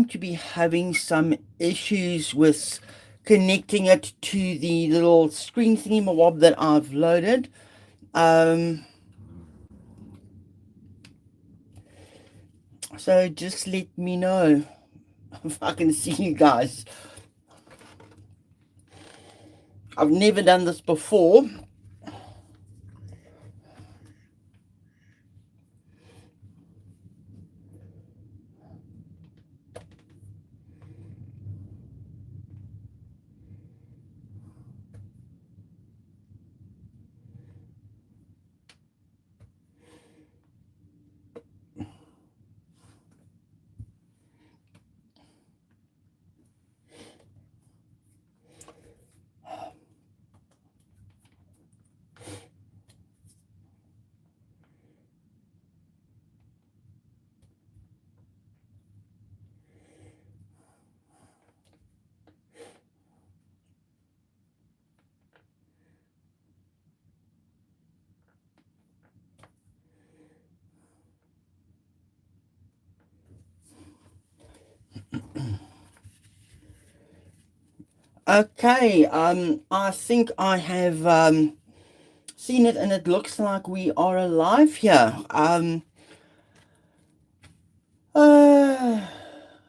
seem to be having some issues with connecting it to the little screen thingy-mawob that I've loaded. Um, so just let me know if I can see you guys. I've never done this before. Okay, I think I have seen it and it looks like we are alive here. Uh,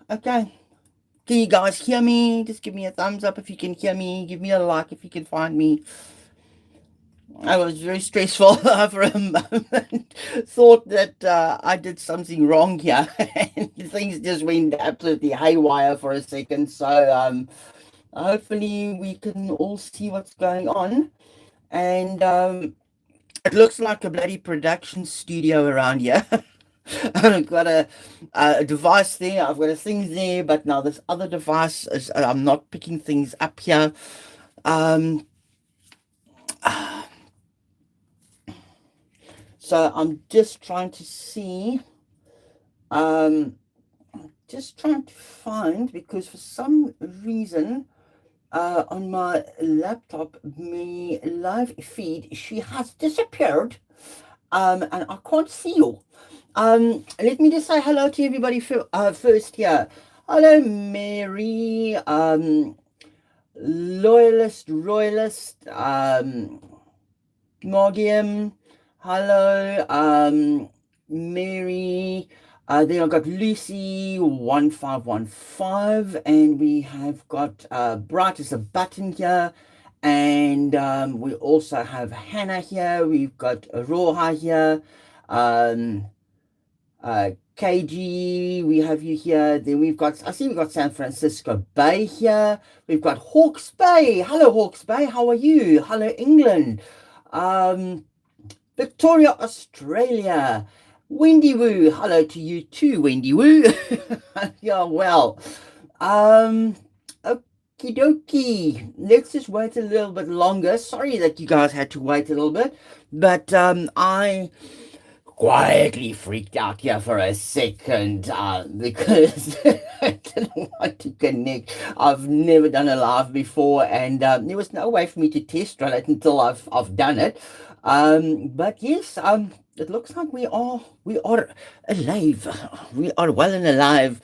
okay. Can you guys hear me? Just give me a thumbs up if you can hear me. Give me a like if you can find me. I was very stressful for a moment. Thought that I did something wrong here, and things just went absolutely haywire for a second. So hopefully we can all see what's going on. And it looks like a bloody production studio around here. I've got a device there, I've got a thing there, but now this other device is I'm not picking things up here. Um, so I'm just trying to see, um, just trying to find, because for some reason on my laptop, my live feed, she has disappeared, and I can't see you. Let me just say hello to everybody first here. Hello, Mary, Loyalist, Royalist, Morgium, hello, Mary. Then I've got Lucy 1515, and we have got Bright as a Button here, and we also have Hannah here. We've got Roha here. KG, we have you here. Then we've got, I see we've got San Francisco Bay here. We've got Hawke's Bay. Hello, Hawke's Bay. How are you? Hello, England. Victoria, Australia. Wendy Woo. Hello to you too, Wendy Woo. Yeah, well. Okie dokie. Let's just wait a little bit longer. Sorry that you guys had to wait a little bit, but I quietly freaked out here for a second because I didn't want to connect. I've never done a live before, and there was no way for me to test run it until I've done it. But yes, it looks like we are alive. We are well and alive.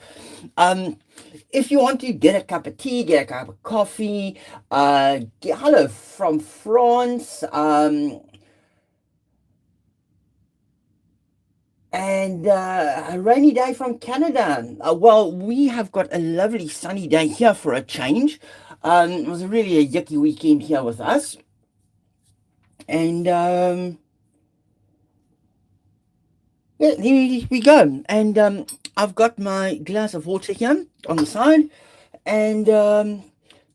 If you want to get a cup of tea, get a cup of coffee, hello from France. And a rainy day from Canada. Well, we have got a lovely sunny day here for a change. It was really a yucky weekend here with us. And yeah, here we go. And I've got my glass of water here on the side. And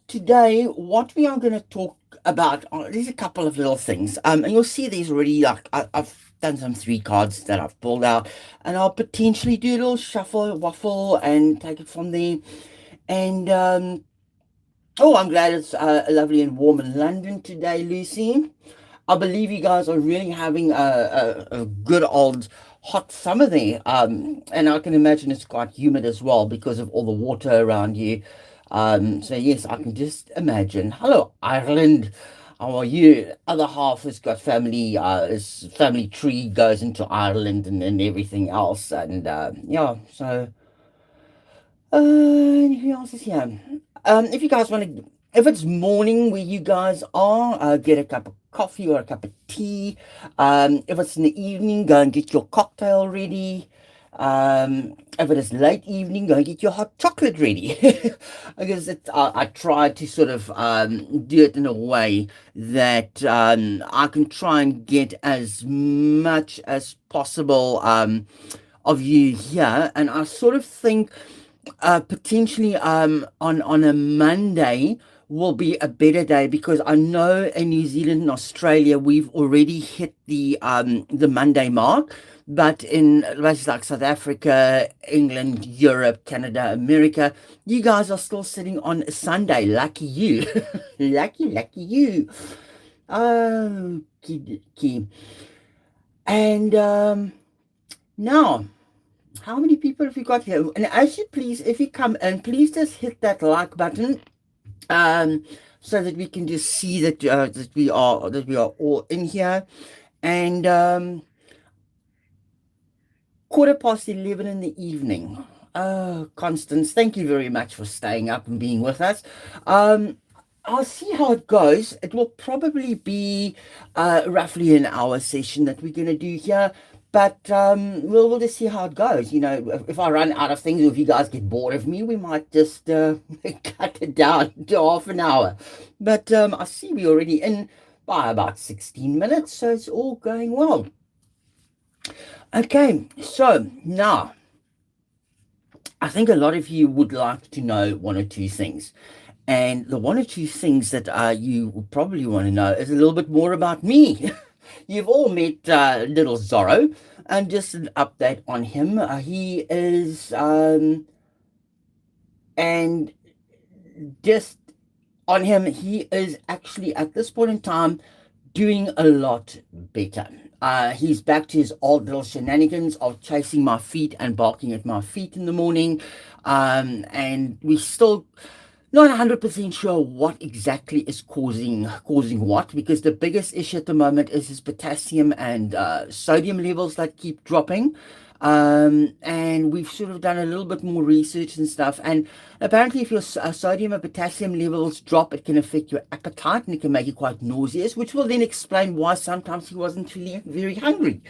today, what we are going to talk about, there's a couple of little things. And you'll see these already, like I've done some 3 cards that I've pulled out, and I'll potentially do a little shuffle, waffle, and take it from there. And oh, I'm glad it's lovely and warm in London today, Lucy. I believe you guys are really having a good old hot summer there. And I can imagine it's quite humid as well because of all the water around you. So yes, I can just imagine. Hello, Ireland. How are you? Other half has got family, his family tree goes into Ireland and everything else. And yeah, so Who else is here? If you guys want to, if it's morning where you guys are, get a cup of coffee or a cup of tea. If it's in the evening, go and get your cocktail ready. If it is late evening, go and get your hot chocolate ready. Because I try to sort of do it in a way that I can try and get as much as possible of you here. And I sort of think potentially on a Monday will be a better day because I know in New Zealand and Australia we've already hit the Monday mark, but in places like South Africa, England, Europe, Canada, America, you guys are still sitting on a Sunday. Lucky you. Lucky you. Okay. And now, how many people have you got here? And as you please, if you come in, please just hit that like button, um, so that we can just see that that we are all in here. And 11:15 in the evening. Oh, Constance, thank you very much for staying up and being with us. Um, I'll see how it goes. It will probably be roughly an hour session that we're going to do here. But we'll just see how it goes. You know, if I run out of things, or if you guys get bored of me, we might just cut it down to half an hour. But I see we're already in by about 16 minutes, so it's all going well. Okay, so now I think a lot of you would like to know one or two things. And the one or two things that you would probably want to know is a little bit more about me. You've all met little Zorro, and just an update on him. He is, and just on him, he is actually at this point in time doing a lot better. He's back to his old little shenanigans of chasing my feet and barking at my feet in the morning. And we still not 100% sure what exactly is causing what, because the biggest issue at the moment is his potassium and sodium levels that keep dropping. And we've sort of done a little bit more research and stuff, and apparently if your sodium and potassium levels drop, it can affect your appetite and it can make you quite nauseous, which will then explain why sometimes he wasn't really very hungry.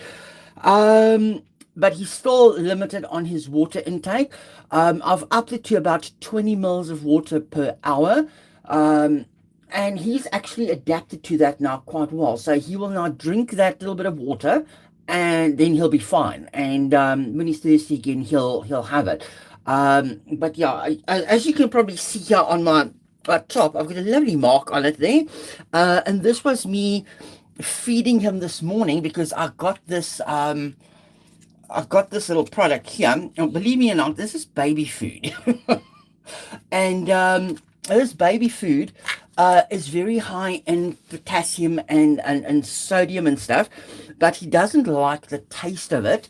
um but he's still limited on his water intake. I've upped it to about 20 mils of water per hour. Um, and he's actually adapted to that now quite well. So he will now drink that little bit of water, and then he'll be fine. And when he's thirsty again, he'll have it. But yeah, as you can probably see here on my top, I've got a lovely mark on it there. And this was me feeding him this morning because I've got this little product here. And believe me or not, this is baby food. And this baby food is very high in potassium and sodium and stuff, but he doesn't like the taste of it,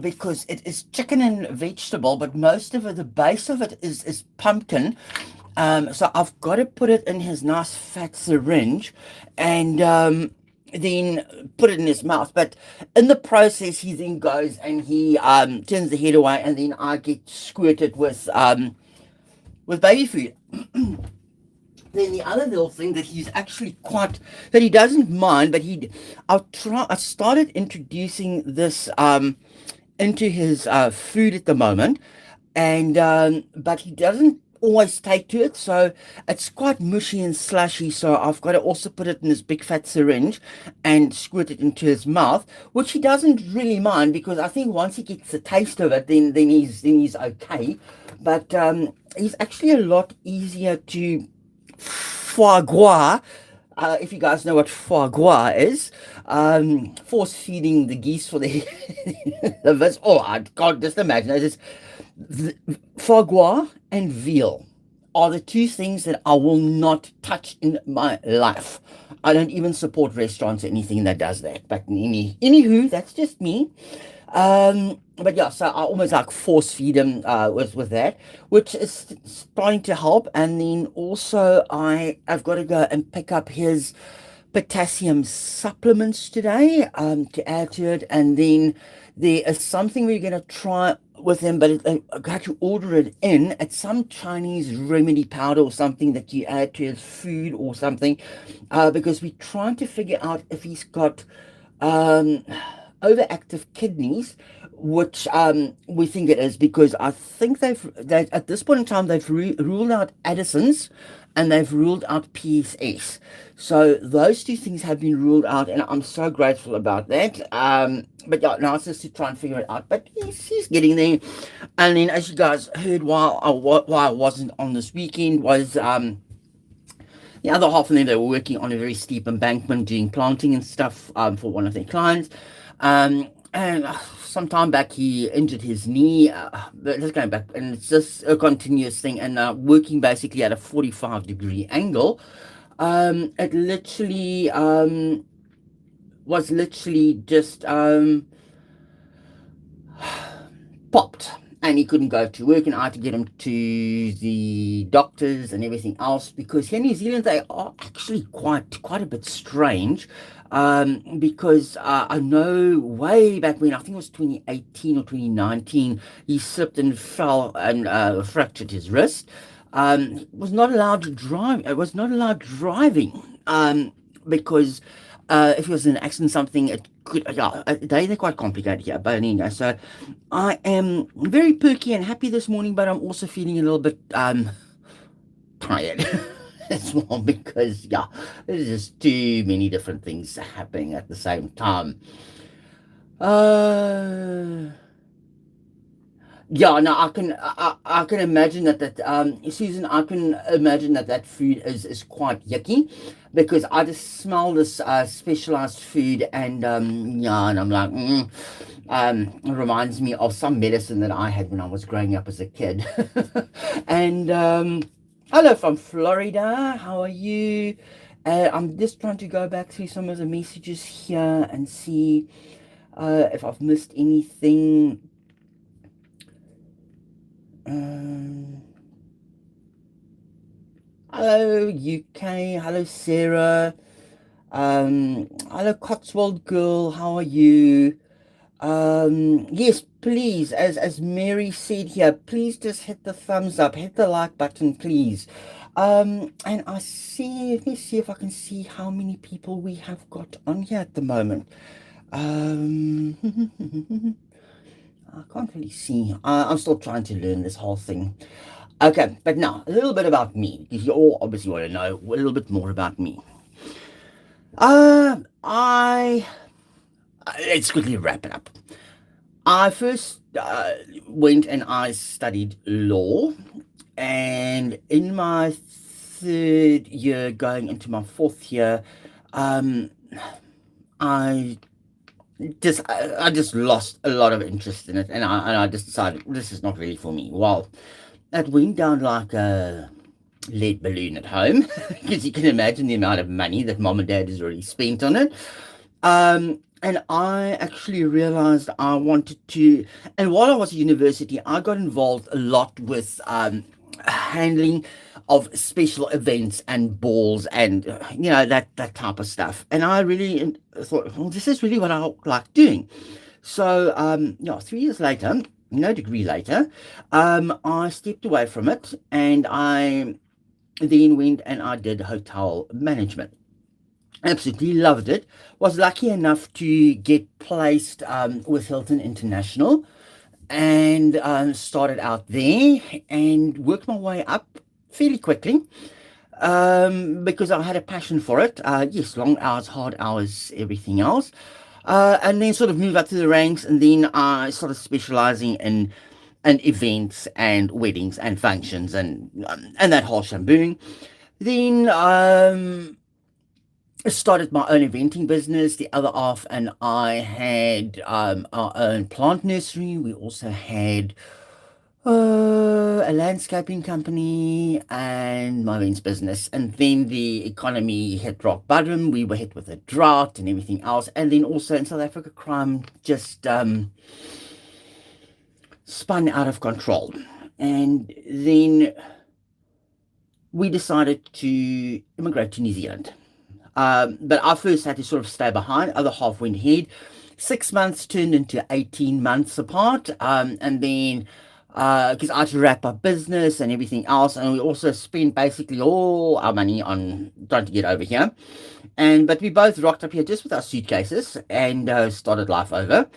because it is chicken and vegetable, but most of it, the base of it is pumpkin. So I've got to put it in his nice fat syringe, and then put it in his mouth. But in the process, he then goes and he turns the head away, and then I get squirted with baby food. Then the other little thing that he's actually quite, that he doesn't mind, but I started introducing this into his food at the moment, and but he doesn't always take to it, so it's quite mushy and slushy. So I've got to also put it in this big fat syringe and squirt it into his mouth, which he doesn't really mind, because I think once he gets the taste of it, then he's okay. But he's actually a lot easier to foie gras. If you guys know what foie gras is, force feeding the geese for the livers. Oh, I can't just imagine. It's foie gras and veal are the two things that I will not touch in my life. I don't even support restaurants or anything that does that. But anywho, that's just me. But yeah, so I almost like force feed him with that, which is starting to help. And then also I've got to go and pick up his potassium supplements today, to add to it. And then there is something we're going to try with them, but I got to order it in. It's some Chinese remedy powder or something that you add to his food or something, because we're trying to figure out if he's got um, overactive kidneys, which we think it is because I think they at this point in time they've ruled out Addison's and they've ruled out PSS. So those two things have been ruled out, and I'm so grateful about that. But yeah, now it's just to try and figure it out. But he's getting there. And then, as you guys heard, why I wasn't on this weekend was the other half of them, they were working on a very steep embankment, doing planting and stuff for one of their clients. And some time back, he injured his knee. But just going back, and it's just a continuous thing. And working basically at a 45-degree angle, it literally was literally just popped, and he couldn't go to work, and I had to get him to the doctors and everything else, because here in New Zealand they are actually quite a bit strange, because I know way back when, I think it was 2018 or 2019, he slipped and fell and fractured his wrist. Was not allowed to drive. It was not allowed driving, because if it was an accident, something, it could, yeah, they're quite complicated here. But anyway, so I am very perky and happy this morning, but I'm also feeling a little bit tired as well, because yeah, there's just too many different things happening at the same time. Yeah, no, I can imagine that Susan, I can imagine that food is quite yucky, because I just smell this specialized food, and yeah, and I'm like, it reminds me of some medicine that I had when I was growing up as a kid. And hello from Florida, how are you? I'm just trying to go back through some of the messages here and see if I've missed anything. Hello UK, hello Sarah, hello Cotswold girl, how are you? Yes, please, as Mary said here, please just hit the thumbs up, hit the like button, please. And let me see if I can see how many people we have got on here at the moment. I can't really see. I'm still trying to learn this whole thing. Okay, but now, a little bit about me, because you all obviously want to know a little bit more about me. Let's quickly wrap it up. I first went and I studied law, and in my third year, going into my fourth year, I just lost a lot of interest in it, and I just decided this is not really for me. Well, it went down like a lead balloon at home, because you can imagine the amount of money that mom and dad has already spent on it. And I actually realized I wanted to, and while I was at university, I got involved a lot with handling of special events and balls, and that type of stuff. And I really thought, well, this is really what I like doing. So 3 years later, no degree later, I stepped away from it, and I then went and I did hotel management. Absolutely loved it. Was lucky enough to get placed with Hilton International, and started out there and worked my way up fairly quickly, because I had a passion for it. Yes, long hours, hard hours, everything else. And then sort of move up to the ranks, and then I started specializing in events and weddings and functions, and that whole shambooing. Then I started my own eventing business. The other half and I had our own plant nursery. We also had a landscaping company and my events business. And then the economy hit rock bottom. We were hit with a drought and everything else. And then also in South Africa, crime just spun out of control. And then we decided to immigrate to New Zealand. But I first had to sort of stay behind. Other half went ahead. 6 months turned into 18 months apart. And then because I had to wrap up business and everything else, and we also spent basically all our money on trying to get over here. And but we both rocked up here just with our suitcases and started life over.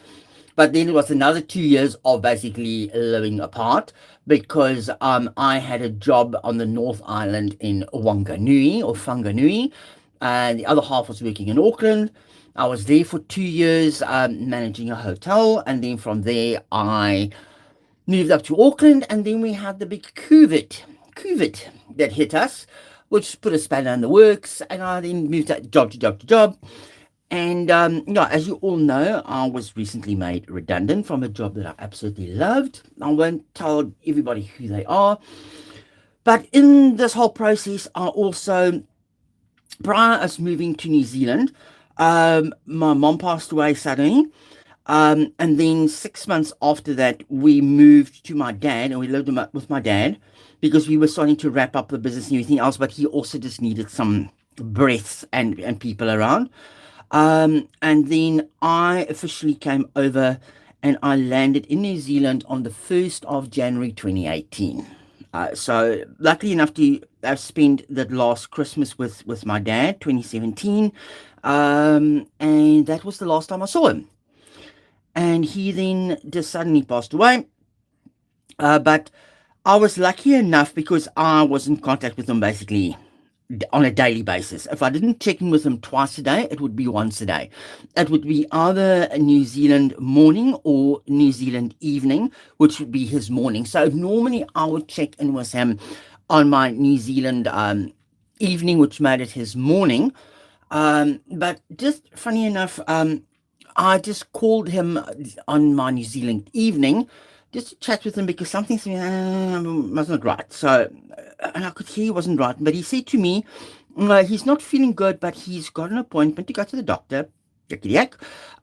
But then it was another 2 years of basically living apart because I had a job on the North Island in Wanganui or Whanganui, and the other half was working in Auckland. I was there for 2 years managing a hotel, and then from there I moved up to Auckland, and then we had the big COVID that hit us, which put a spanner in the works, and I then moved job to job to job. And as you all know, I was recently made redundant from a job that I absolutely loved. I won't tell everybody who they are, but in this whole process, I also, prior to us moving to New Zealand, my mom passed away suddenly. And then 6 months after that, we moved to my dad and we lived with my dad because we were starting to wrap up the business and everything else, but he also just needed some breaths and people around. And then I officially came over and I landed in New Zealand on the 1st of January 2018. So luckily enough to have spent that last Christmas with my dad, 2017. And that was the last time I saw him. And he then just suddenly passed away. But I was lucky enough because I was in contact with him basically on a daily basis. If I didn't check in with him twice a day, it would be once a day. It would be either a New Zealand morning or New Zealand evening, which would be his morning. So normally I would check in with him on my New Zealand evening, which made it his morning. But just funny enough, I just called him on my New Zealand evening just to chat with him because something wasn't right. So, and I could hear he wasn't right. But he said to me, he's not feeling good, but he's got an appointment to go to the doctor.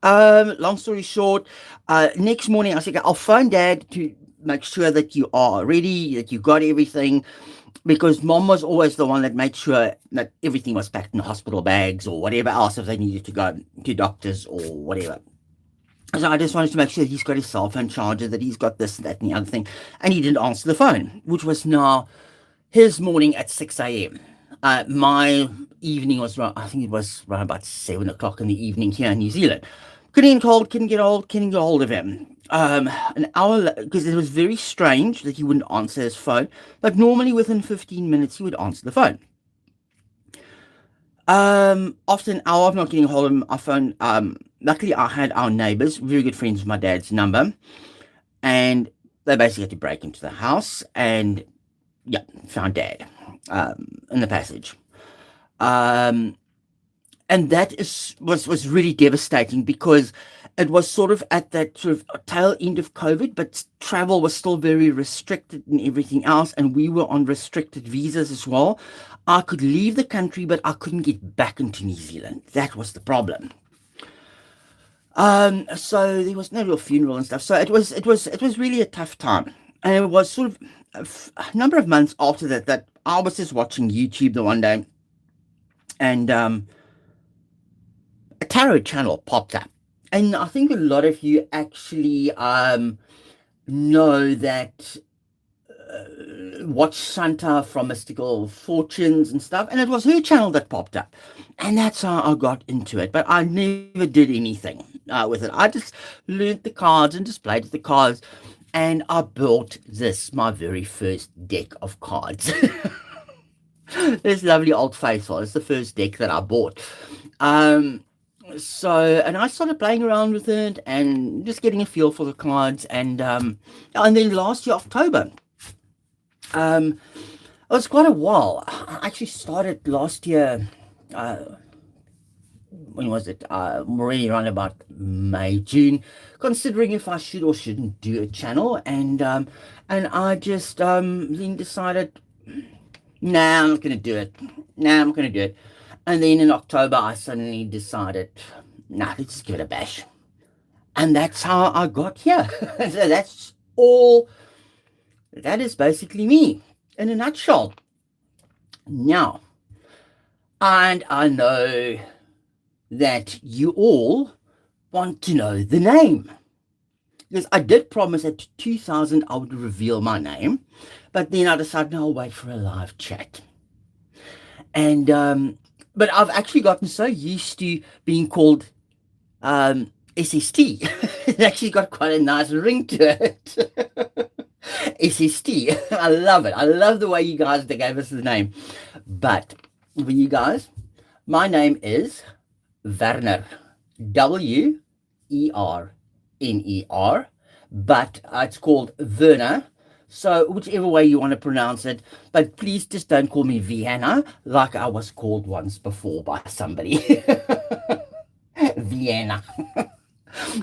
Long story short, next morning I said, I'll phone Dad to make sure that you are ready, that you got everything. Because Mom was always the one that made sure that everything was packed in hospital bags or whatever else if they needed to go to doctors or whatever. So I just wanted to make sure that he's got his cell phone charger, that he's got this, that, and the other thing. And he didn't answer the phone, which was now his morning at 6 a.m. My evening was, I think it was around about 7 o'clock in the evening here in New Zealand. Couldn't get hold of him. An hour, because it was very strange that he wouldn't answer his phone. But normally within 15 minutes, he would answer the phone. After an hour of not getting hold of him, I phoned, luckily I had our neighbors, very good friends with my dad's number, and they basically had to break into the house and, found Dad, in the passage. And that was really devastating because it was sort of at that sort of tail end of COVID, but travel was still very restricted and everything else. And we were on restricted visas as well. I could leave the country, but I couldn't get back into New Zealand. That was the problem. So there was no real funeral and stuff. So it was really a tough time. And it was sort of a number of months after that I was just watching YouTube the one day, and a tarot channel popped up. And I think a lot of you actually know that watch Santa from Mystical Fortunes and stuff. And it was her channel that popped up. And that's how I got into it. But I never did anything with it. I just learned the cards and just played with the cards. And I built my very first deck of cards. This lovely Old Faithful. It's the first deck that I bought. So, and I started playing around with it and just getting a feel for the cards. And then last year, October, it was quite a while. I actually started last year, when was it? Really around about May, June, considering if I should or shouldn't do a channel. And I just then decided, nah, I'm not going to do it. And then in October, I suddenly decided, nah, let's just give it a bash. And that's how I got here. So that's all. That is basically me in a nutshell. Now, and I know that you all want to know the name. Because I did promise at 2000 I would reveal my name, but then I decided, no, I'll wait for a live chat. And, but I've actually gotten so used to being called SST. It actually got quite a nice ring to it. SST. I love it. I love the way you guys gave us the name. But for you guys, my name is Werner. Werner. But it's called Werner. So whichever way you want to pronounce it. But please just don't call me Vienna like I was called once before by somebody. Vienna.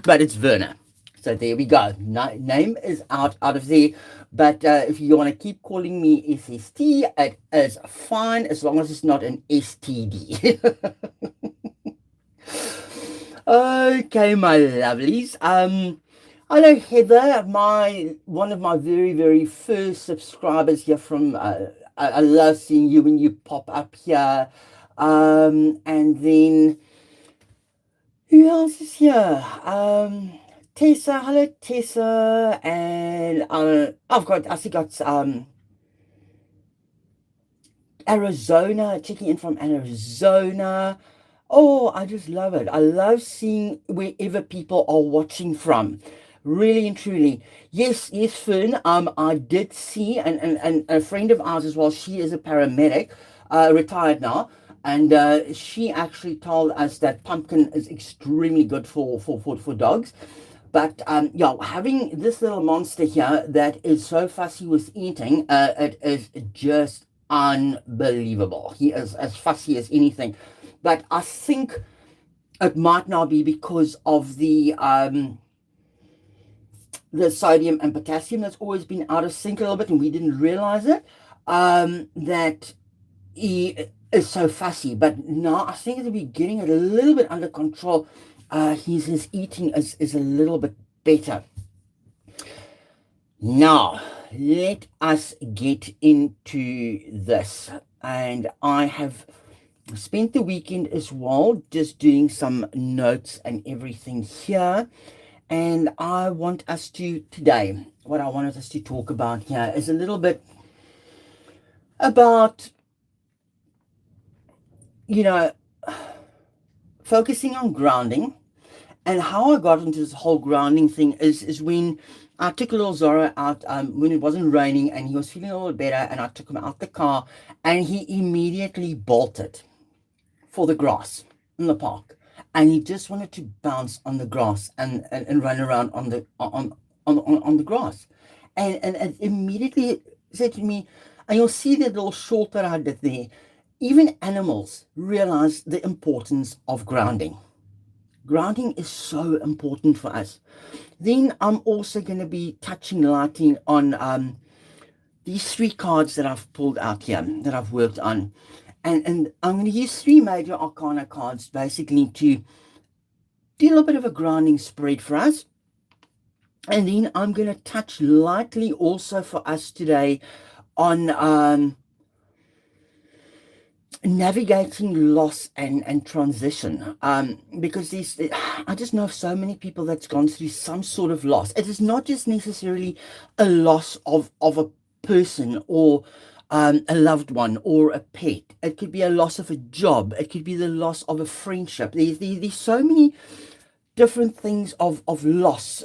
But it's Werner. So there we go. Name is out of there. But if you want to keep calling me SST, it is fine as long as it's not an STD. Okay, my lovelies. Hello, Heather. One of my very, very first subscribers here from. I love seeing you when you pop up here. And then who else is here? Tessa. Hello, Tessa. And I still got Arizona, checking in from Arizona. Oh, I just love it. I love seeing wherever people are watching from. Really and truly. Yes, Fern. I did see, and a friend of ours as well, she is a paramedic, retired now. And she actually told us that pumpkin is extremely good for dogs. But yeah, having this little monster here that is so fussy with eating, it is just unbelievable. He is as fussy as anything. But I think it might now be because of the sodium and potassium that's always been out of sync a little bit, and we didn't realize it, that he is so fussy. But now I think that we're getting it a little bit under control. His eating is a little bit better. Now, let us get into this. And I have spent the weekend as well just doing some notes and everything here. And I want us to, today, what I wanted us to talk about here is a little bit about, focusing on grounding. And how I got into this whole grounding thing is when I took a little Zorro out when it wasn't raining and he was feeling a little better, and I took him out the car and he immediately bolted for the grass in the park, and he just wanted to bounce on the grass and run around on the grass, and immediately said to me, and you'll see that little short that I did there, even animals realize the importance of grounding. Grounding is so important for us. Then I'm also going to be touching lightly on these 3 cards that I've pulled out here, that I've worked on. And I'm going to use 3 major arcana cards basically to do a little bit of a grounding spread for us. And then I'm going to touch lightly also for us today on navigating loss and transition, because I just know of so many people that's gone through some sort of loss. It is not just necessarily a loss of a person or a loved one or a pet. It could be a loss of a job. It could be the loss of a friendship. There's so many different things of loss,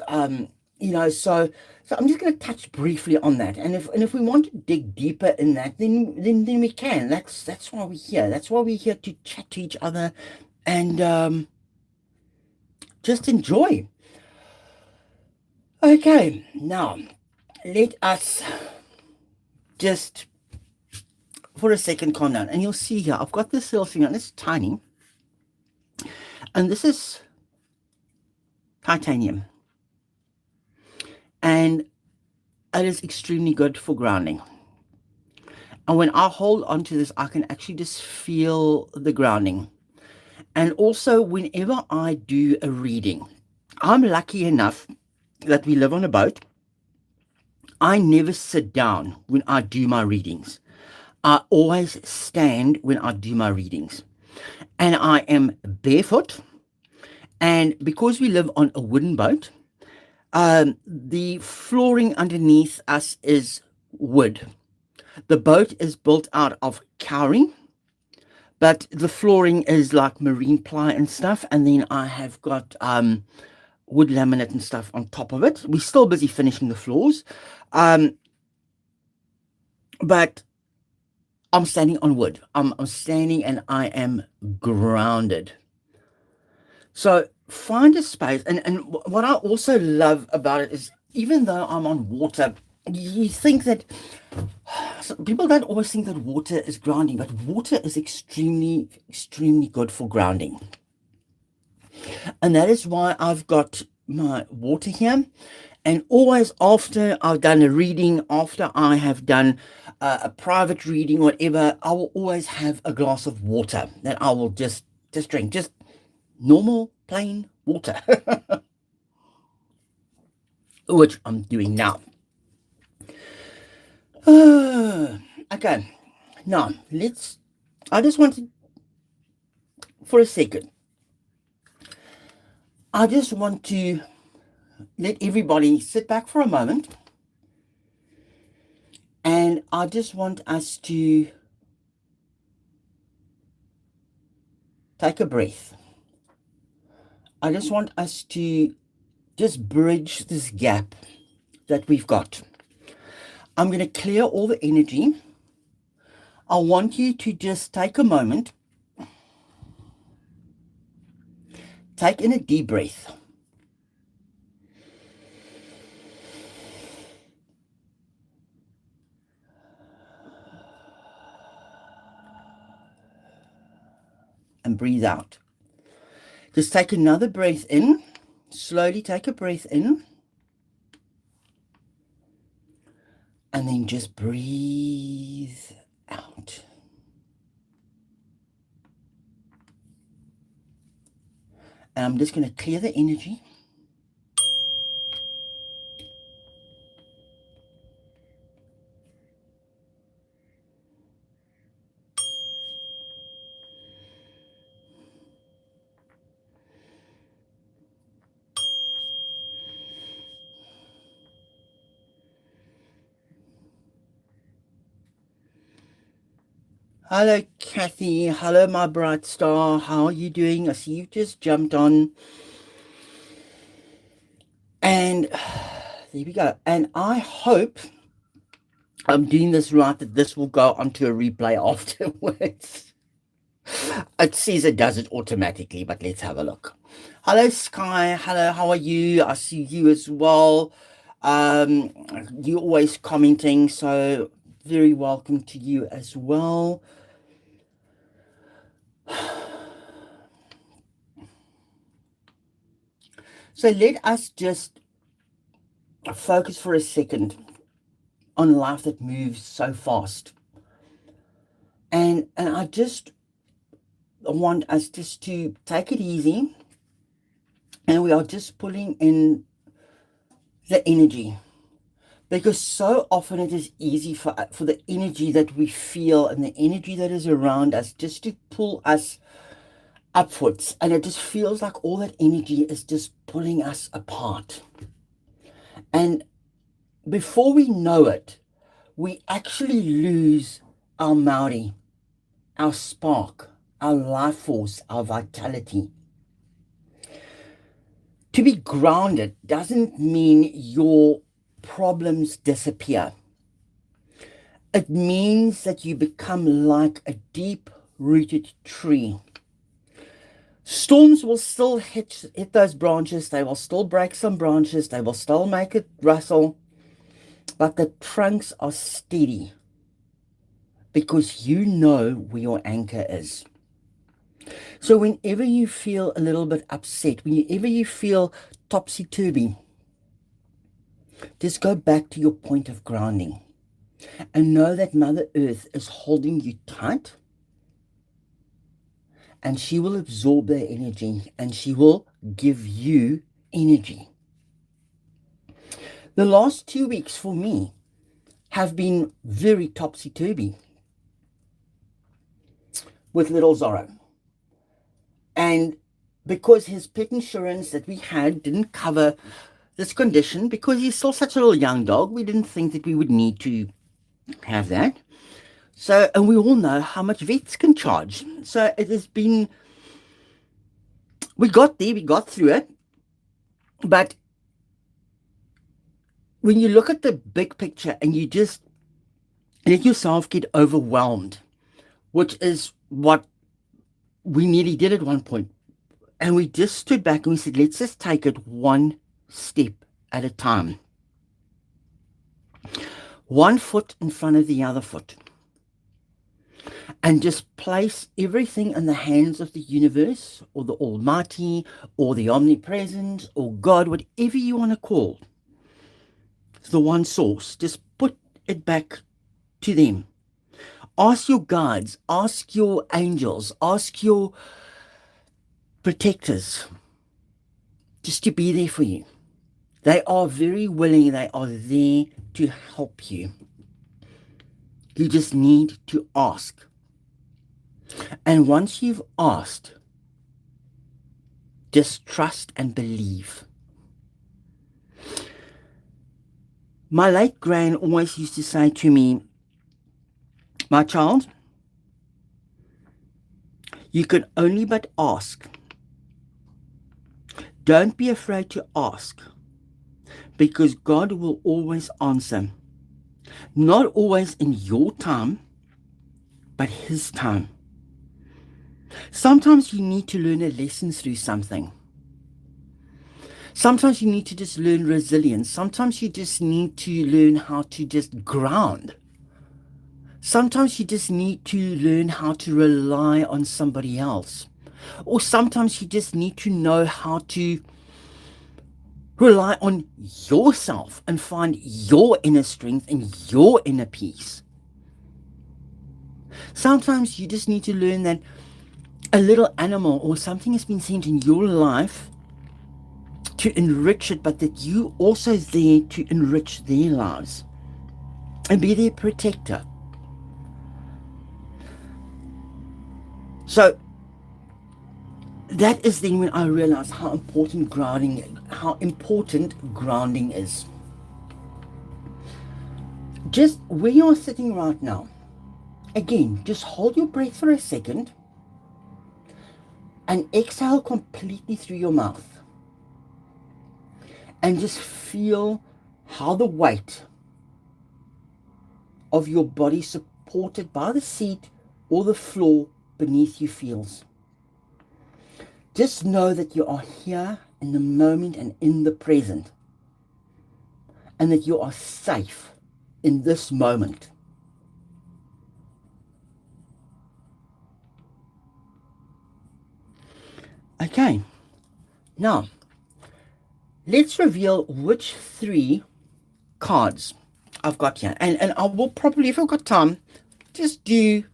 so I'm just going to touch briefly on that. And if we want to dig deeper in that, then we can. That's why we're here. That's why we're here, to chat to each other and just enjoy. Okay, now let us just for a second calm down. And you'll see here, I've got this little thing on. It's tiny. And this is titanium. And it is extremely good for grounding. And when I hold on to this, I can actually just feel the grounding. And also, whenever I do a reading, I'm lucky enough that we live on a boat. I never sit down when I do my readings. I always stand when I do my readings. And I am barefoot. And because we live on a wooden boat, the flooring underneath us is wood. The boat is built out of kauri, but the flooring is like marine ply and stuff. And then I have got wood laminate and stuff on top of it. We're still busy finishing the floors. But I'm standing on wood. I'm standing and I am grounded. So find a space. And what I also love about it is, even though I'm on water, you think that people don't always think that water is grounding, but water is extremely, extremely good for grounding. And that is why I've got my water here. And always after I've done a reading, after I have done a private reading, whatever, I will always have a glass of water that I will just drink. Just normal, plain water. Which I'm doing now. Okay. Now, I just wanted, for a second, I just want to let everybody sit back for a moment, and I just want us to take a breath. I just want us to just bridge this gap that we've got. I'm going to clear all the energy. I want you to just take a moment, take in a deep breath. And breathe out. Just take another breath in. Slowly take a breath in. And then just breathe out. And I'm just going to clear the energy. Hello, Kathy. Hello, my bright star. How are you doing? I see you've just jumped on. And there we go. And I hope I'm doing this right, that this will go onto a replay afterwards. It says it does it automatically, but let's have a look. Hello, Sky. Hello, how are you? I see you as well. You're always commenting, so very welcome to you as well. So let us just focus for a second on life that moves so fast. And I just want us just to take it easy. And we are just pulling in the energy. Because so often it is easy for the energy that we feel and the energy that is around us just to pull us upwards. And it just feels like all that energy is just pulling us apart. And before we know it, we actually lose our Maori, our spark, our life force, our vitality. To be grounded doesn't mean your problems disappear. It means that you become like a deep-rooted tree. Storms will still hit those branches. They will still break some branches. They will still make it rustle. But the trunks are steady because you know where your anchor is. So whenever you feel a little bit upset, whenever you feel topsy-turvy, just go back to your point of grounding and know that Mother Earth is holding you tight, and she will absorb that energy and she will give you energy. The last 2 weeks for me have been very topsy-turvy with little Zorro. And because his pet insurance that we had didn't cover this condition, because he's still such a little young dog, we didn't think that we would need to have that. So, and we all know how much vets can charge. So it has been, we got there, we got through it. But when you look at the big picture and you just let yourself get overwhelmed, which is what we nearly did at one point, and we just stood back and we said, let's just take it one step at a time. One foot in front of the other foot. And just place everything in the hands of the universe, or the Almighty, or the Omnipresent, or God, whatever you want to call the one source. Just put it back to them. Ask your guides, ask your angels, ask your protectors just to be there for you. They are very willing, they are there to help you. You just need to ask. And once you've asked, just trust and believe. My late gran always used to say to me, my child, you can only but ask. Don't be afraid to ask, because God will always answer. Not always in your time, but His time. Sometimes you need to learn a lesson through something. Sometimes you need to just learn resilience. Sometimes you just need to learn how to just ground. Sometimes you just need to learn how to rely on somebody else. Or sometimes you just need to know how to rely on yourself and find your inner strength and your inner peace. Sometimes you just need to learn that a little animal or something has been sent in your life to enrich it, but that you also there to enrich their lives and be their protector. So that is then when I realized how important grounding is. Just where you are sitting right now, again, just hold your breath for a second and exhale completely through your mouth. And just feel how the weight of your body supported by the seat or the floor beneath you feels. Just know that you are here in the moment and in the present, and that you are safe in this moment. Okay, now let's reveal which 3 cards I've got here. And I will probably, if I've got time, just do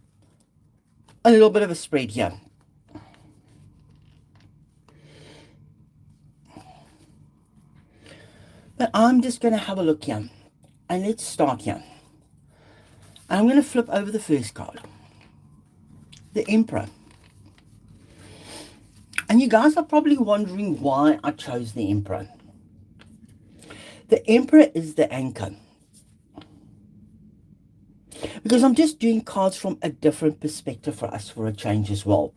a little bit of a spread here. But I'm just going to have a look here. And let's start here. And I'm going to flip over the first card. The Emperor. And you guys are probably wondering why I chose the Emperor. The Emperor is the anchor. Because I'm just doing cards from a different perspective for us for a change as well.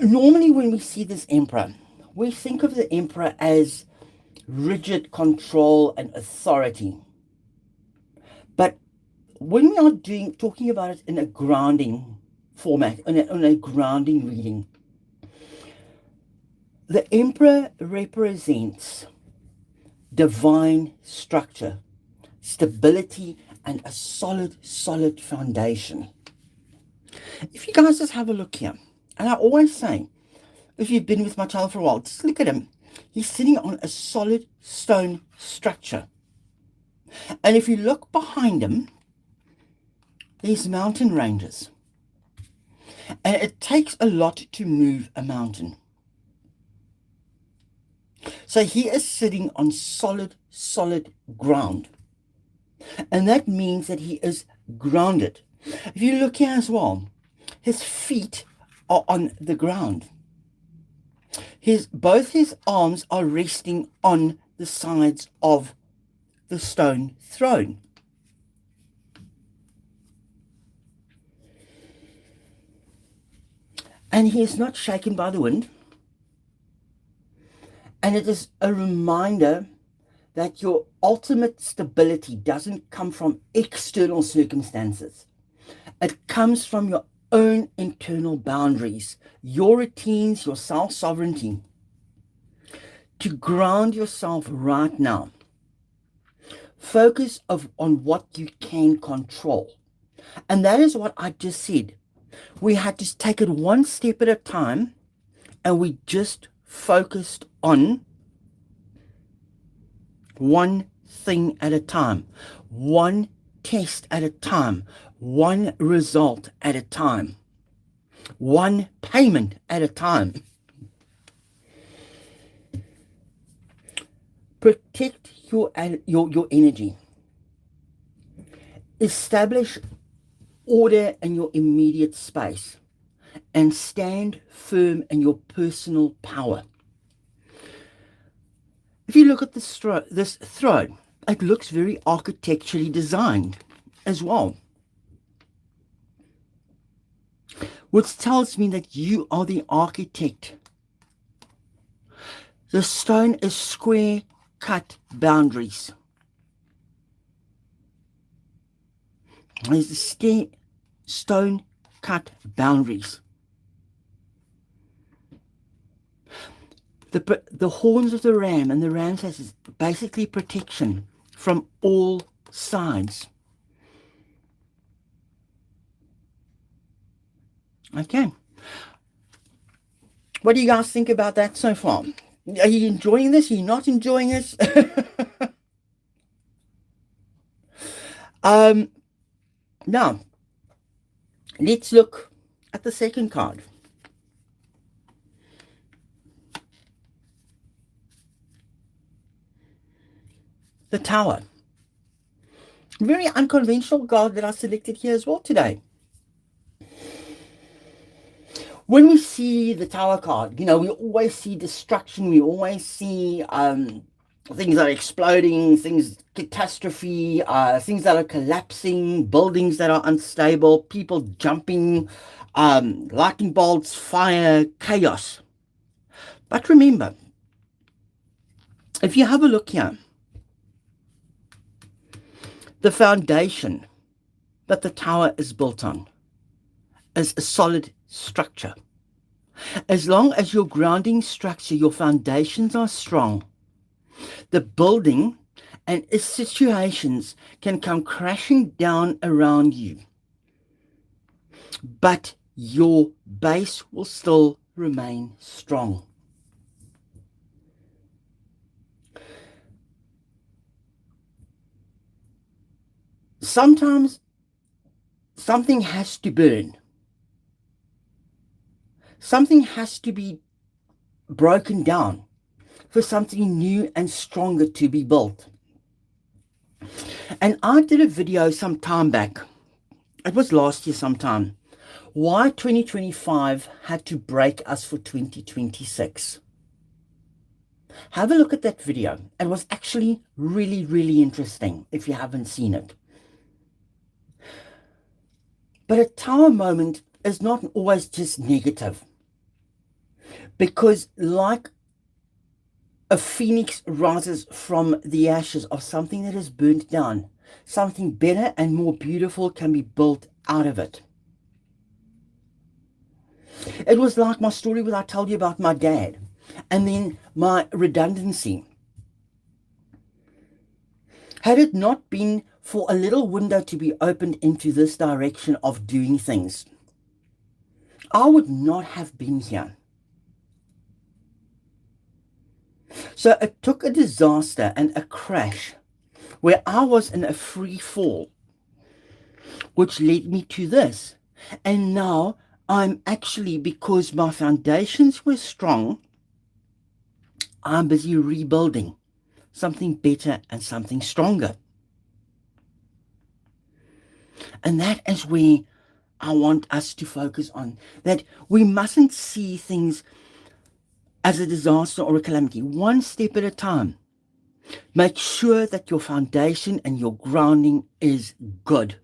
Normally when we see this Emperor, we think of the Emperor as rigid control and authority. But when we are talking about it in a grounding format, in a grounding reading, the Emperor represents divine structure, stability, and a solid foundation. If you guys just have a look here, and I always say, if you've been with my child for a while, just look at him. He's sitting on a solid stone structure. And if you look behind him, there's mountain ranges. And it takes a lot to move a mountain. So he is sitting on solid ground. And that means that he is grounded. If you look here as well, his feet are on the ground. Both his arms are resting on the sides of the stone throne. And he is not shaken by the wind. And it is a reminder that your ultimate stability doesn't come from external circumstances. It comes from your own internal boundaries, your routines, your self-sovereignty. To ground yourself right now, focus on what you can control. And that is what I just said. We had to take it one step at a time, and we just focused on one thing at a time, one test at a time, one result at a time, one payment at a time. Protect your energy. Establish order in your immediate space and stand firm in your personal power. If you look at this throne, it looks very architecturally designed as well, which tells me that you are the architect. The stone is square cut boundaries. There's the stone cut boundaries. The horns of the ram and the ram's head is basically protection from all sides. Okay. What do you guys think about that so far? Are you enjoying this? Are you not enjoying this? Now, let's look at the second card. The Tower. Very unconventional card that I selected here as well today. When we see the Tower card, we always see destruction. We always see things that are exploding, catastrophe, things that are collapsing, buildings that are unstable, people jumping, lightning bolts, fire, chaos. But remember, if you have a look here, the foundation that the tower is built on is a solid structure. As long as your grounding structure, your foundations are strong, the building and its situations can come crashing down around you, but your base will still remain strong. Sometimes something has to burn. Something has to be broken down for something new and stronger to be built. And I did a video some time back. It was last year sometime. Why 2025 had to break us for 2026. Have a look at that video. It was actually really, really interesting if you haven't seen it. But a tower moment is not always just negative. Because like a phoenix rises from the ashes of something that is burnt down, something better and more beautiful can be built out of it. It was like my story where I told you about my dad and then my redundancy. Had it not been for a little window to be opened into this direction of doing things, I would not have been here. So it took a disaster and a crash where I was in a free fall, which led me to this. And now I'm actually, because my foundations were strong, I'm busy rebuilding something better and something stronger. And that is where I want us to focus on. That we mustn't see things as a disaster or a calamity. One step at a time. Make sure that your foundation and your grounding is good.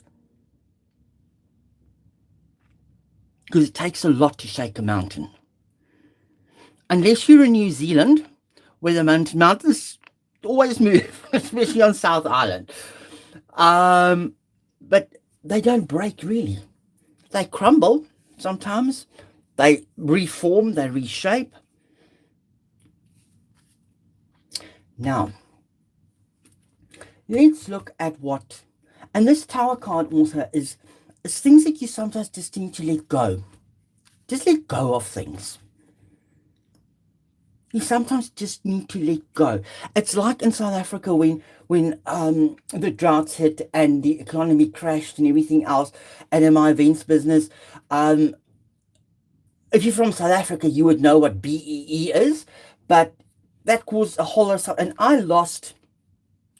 Because it takes a lot to shake a mountain. Unless you're in New Zealand, where the mountains always move, especially on South Island. But they don't break really. They crumble sometimes. They reform, they reshape. Now, let's look at what, and this Tower card also is things that you sometimes just need to let go. Just let go of things. You sometimes just need to let go. It's like in South Africa when the droughts hit and the economy crashed and everything else. And in my events business, if you're from South Africa, you would know what BEE is, but that caused a whole lot of stuff. And I lost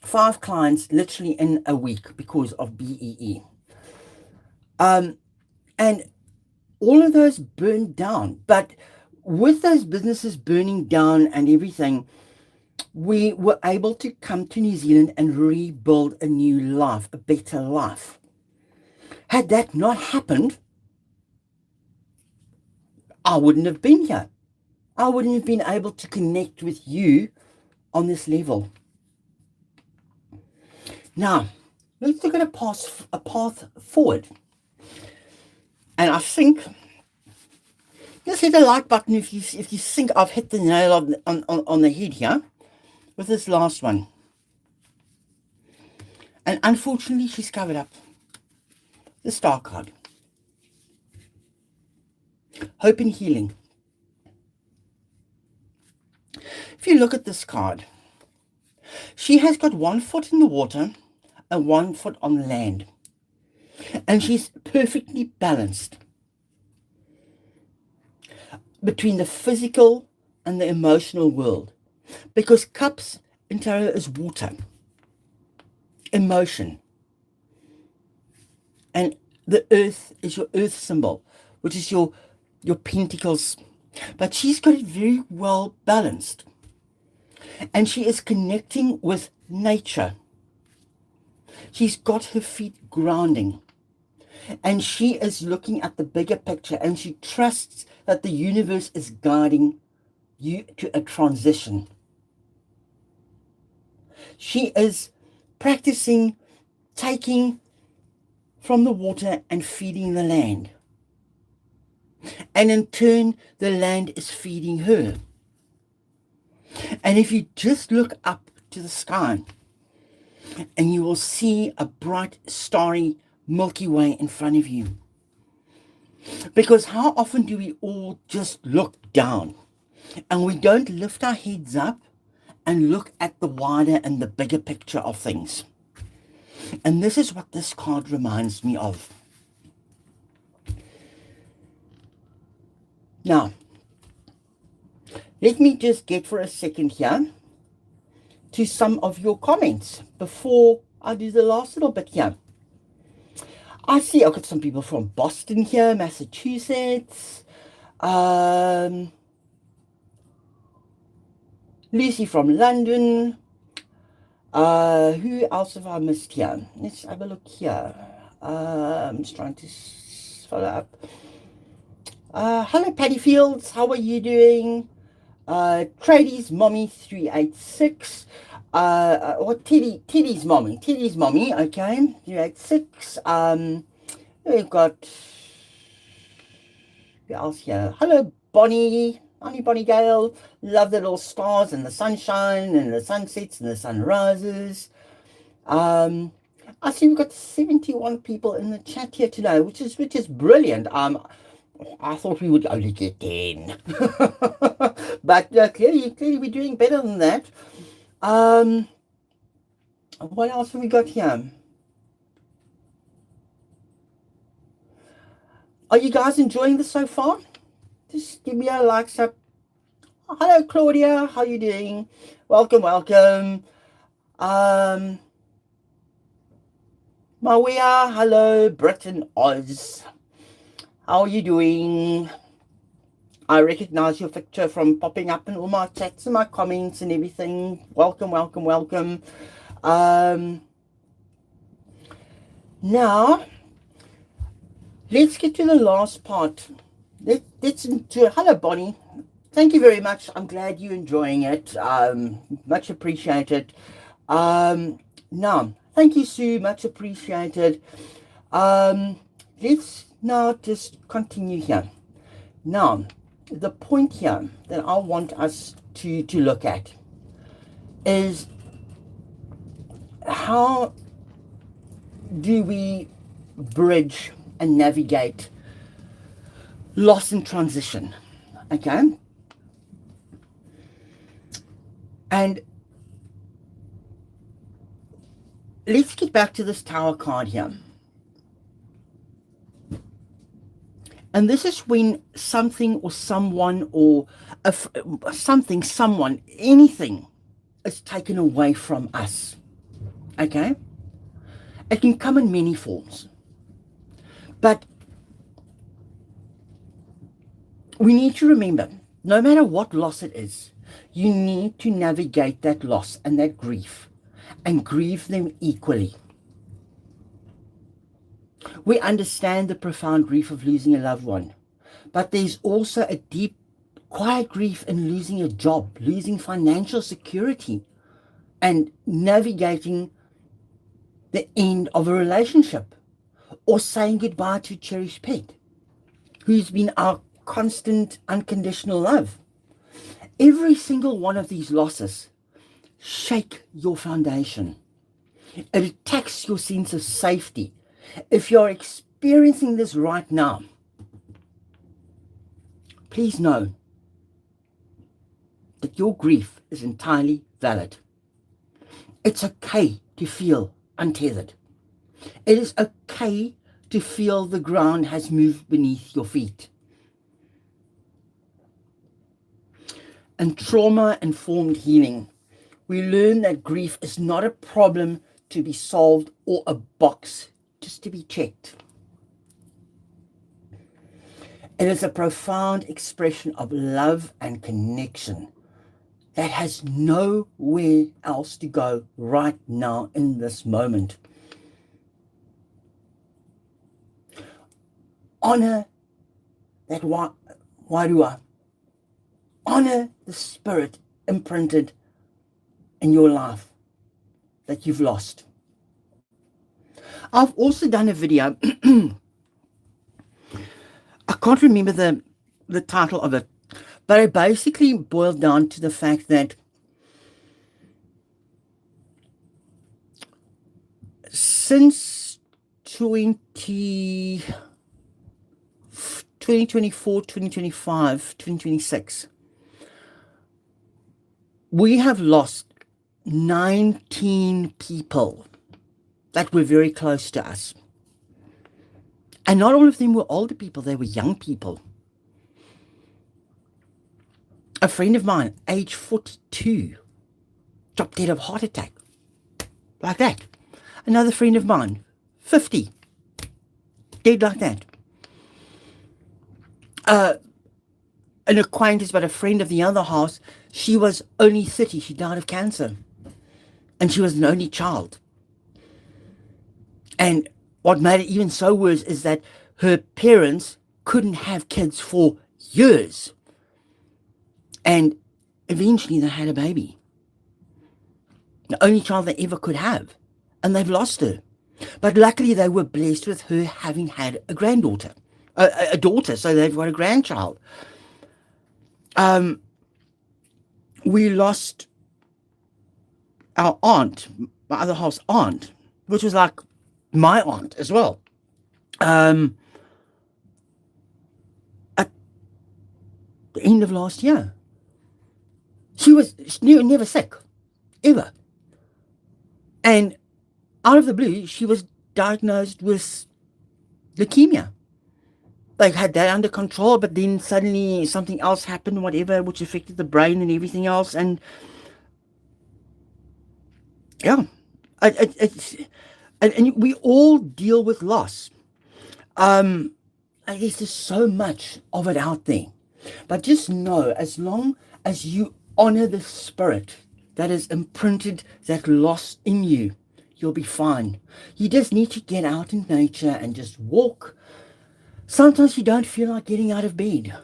5 clients literally in a week because of BEE. And all of those burned down. But with those businesses burning down and everything, we were able to come to New Zealand and rebuild a new life, a better life. Had that not happened, I wouldn't have been here. I wouldn't have been able to connect with you on this level. Now, let's look at a path forward. And I think, just hit the like button if you think I've hit the nail on the head here with this last one. And unfortunately, she's covered up. The Star card. Hope and healing. If you look at this card, she has got 1 foot in the water and 1 foot on the land. And she's perfectly balanced between the physical and the emotional world. Because cups in tarot is water, emotion. And the earth is your earth symbol, which is your pentacles. But she's got it very well balanced. And she is connecting with nature. She's got her feet grounding. And she is looking at the bigger picture, and she trusts that the universe is guiding you to a transition. She is practicing taking from the water and feeding the land. And in turn, the land is feeding her. And if you just look up to the sky, and you will see a bright, starry Milky Way in front of you. Because how often do we all just look down and we don't lift our heads up and look at the wider and the bigger picture of things? And this is what this card reminds me of. Now, let me just get for a second here to some of your comments before I do the last little bit here. I see I've got some people from Boston here, Massachusetts. Lucy from London. Who else have I missed here? Let's have a look here. I'm just trying to follow up. Hello, Paddy Fields. How are you doing? Trady's Mommy 386. What Teddy's mommy, okay, 386. We've got, who else here? Hello, Bonnie, Bonnie Gale. Love the little stars and the sunshine and the sunsets and the sunrises. I see we've got 71 people in the chat here today, which is brilliant. I thought we would only get 10, but clearly we're doing better than that. What else have we got here? Are you guys enjoying this so far? Just give me a like. So, hello, Claudia. How are you doing? Welcome. Mawia, hello, Britain, Oz. How are you doing? I recognize your picture from popping up in all my chats and my comments and everything. Welcome, welcome, welcome. Now, let's get to the last part. Let's do hello, Bonnie. Thank you very much. I'm glad you're enjoying it. Much appreciated. Now, thank you, Sue. Much appreciated. Let's now just continue here. Now, the point here that I want us to look at is how do we bridge and navigate loss and transition, okay? And let's get back to this Tower card here. And this is when something or someone or something, someone, anything is taken away from us, okay? It can come in many forms. But we need to remember, no matter what loss it is, you need to navigate that loss and that grief and grieve them equally. We understand the profound grief of losing a loved one, but there's also a deep, quiet grief in losing a job, losing financial security, and navigating the end of a relationship, or saying goodbye to a cherished pet who's been our constant, unconditional love. Every single one of these losses shake your foundation. It attacks your sense of safety. If you're experiencing this right now, please know that your grief is entirely valid. It's okay to feel untethered. It is okay to feel the ground has moved beneath your feet. In trauma-informed healing, we learn that grief is not a problem to be solved or a box just to be checked. It is a profound expression of love and connection that has nowhere else to go right now in this moment. Honor that wairua. Honor the spirit imprinted in your life that you've lost. I've also done a video. I can't remember the title of it, but it basically boiled down to the fact that since 2024, 2025, 2026, we have lost 19 people that were very close to us. And not all of them were older people, they were young people. A friend of mine, age 42, dropped dead of heart attack. Like that. Another friend of mine, 50, dead like that. An acquaintance, but a friend of the other house, she was only 30, she died of cancer. And she was an only child. And what made it even so worse is that her parents couldn't have kids for years. And eventually they had a baby. The only child they ever could have. And they've lost her. But luckily they were blessed with her having had a granddaughter. A daughter, so they've got a grandchild. We lost our aunt, my other half's aunt, which was like my aunt as well. At the end of last year. She was never sick, ever. And out of the blue, she was diagnosed with leukemia. They had that under control, but then suddenly something else happened, whatever, which affected the brain and everything else. And yeah, and we all deal with loss. there's just so much of it out there. But just know, as long as you honor the spirit that is imprinted, that loss in you, you'll be fine. You just need to get out in nature and just walk. Sometimes you don't feel like getting out of bed,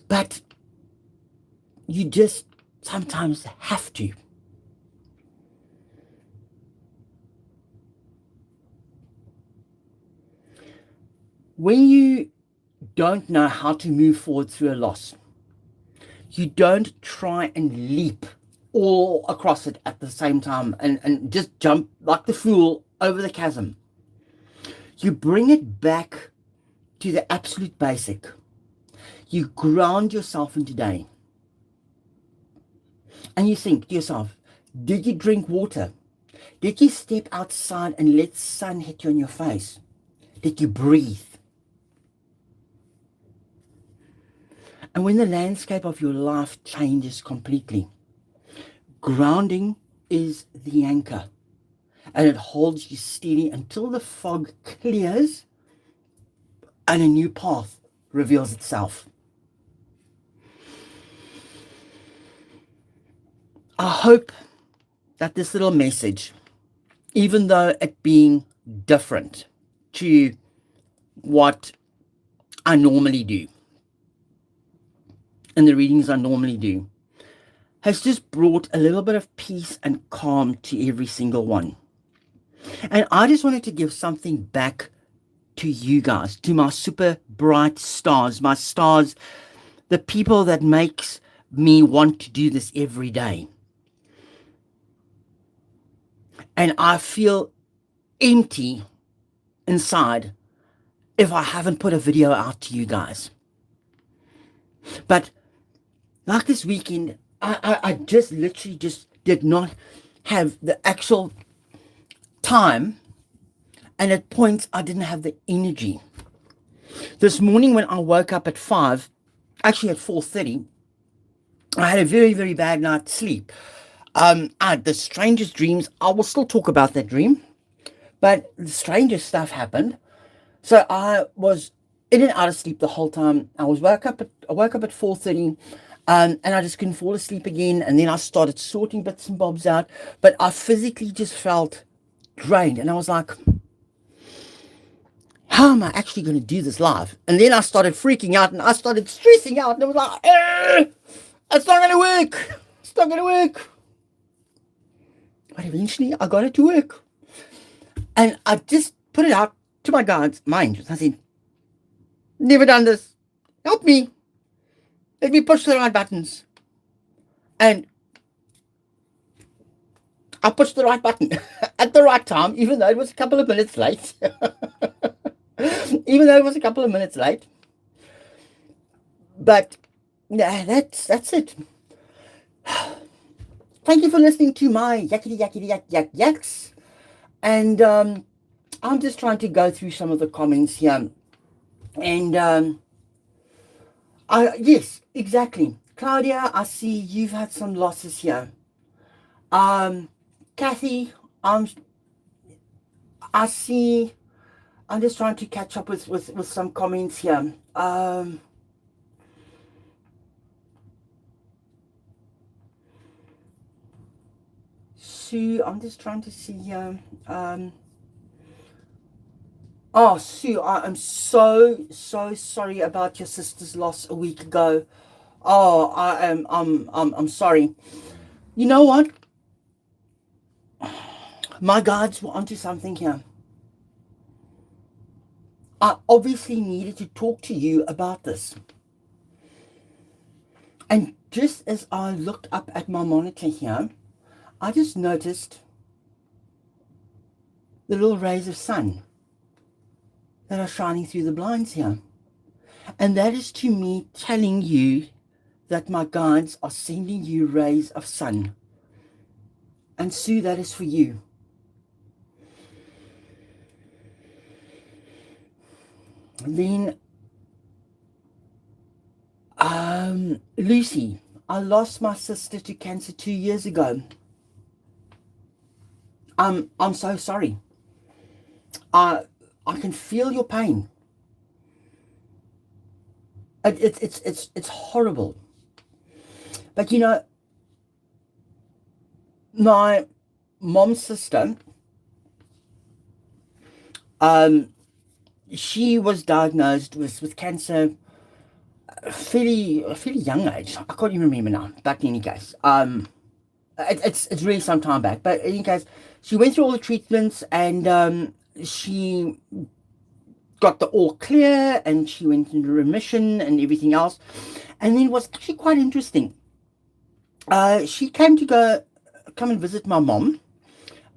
but you just sometimes have to. When you don't know how to move forward through a loss, you don't try and leap all across it at the same time and just jump like the fool over the chasm. You bring it back to the absolute basic. You ground yourself in today. And you think to yourself, did you drink water? Did you step outside and let sun hit you on your face? Did you breathe? And when the landscape of your life changes completely, grounding is the anchor. And it holds you steady until the fog clears and a new path reveals itself. I hope that this little message, even though it being different to what I normally do and the readings I normally do, has just brought a little bit of peace and calm to every single one. And I just wanted to give something back to you guys, to my super bright stars, my stars, the people that makes me want to do this every day. And I feel empty inside if I haven't put a video out to you guys. But like this weekend, I just literally just did not have the actual time, and at points I didn't have the energy. This morning when I woke up at 5, actually at 4:30, I had a very, very bad night's sleep. I had the strangest dreams. I will still talk about that dream, but the strangest stuff happened. So I was in and out of sleep the whole time. I woke up at 4:30, and I just couldn't fall asleep again. And then I started sorting bits and bobs out, but I physically just felt drained, and I was like, how am I actually going to do this live? And then I started freaking out, and I started stressing out, and I was like, it's not going to work. It's not going to work. But eventually I got it to work. And I just put it out to my guides, my angels. I said, never done this. Help me. Let me push the right buttons. And I pushed the right button at the right time, even though it was a couple of minutes late. But yeah, that's it. Thank you for listening to my yakety yaks. And I'm just trying to go through some of the comments here. And yes, exactly. Claudia, I see you've had some losses here. Kathy, I see. I'm just trying to catch up with some comments here. Sue, I'm just trying to see here. Oh, Sue, I am so sorry about your sister's loss a week ago. Oh, I'm sorry. You know what? My guides were onto something here. I obviously needed to talk to you about this. And just as I looked up at my monitor here, I just noticed the little rays of sun that are shining through the blinds here. And that is to me telling you that my guides are sending you rays of sun. And Sue, that is for you. Then, Lucy, I lost my sister to cancer 2 years ago. I'm so sorry. I can feel your pain. It's horrible. But you know, my mom's sister, um, she was diagnosed with cancer fairly young age. I can't even remember now. But in any case, it's really some time back. But in any case, she went through all the treatments, and she got the all clear, and she went into remission and everything else. And then it was actually quite interesting. She came to come and visit my mom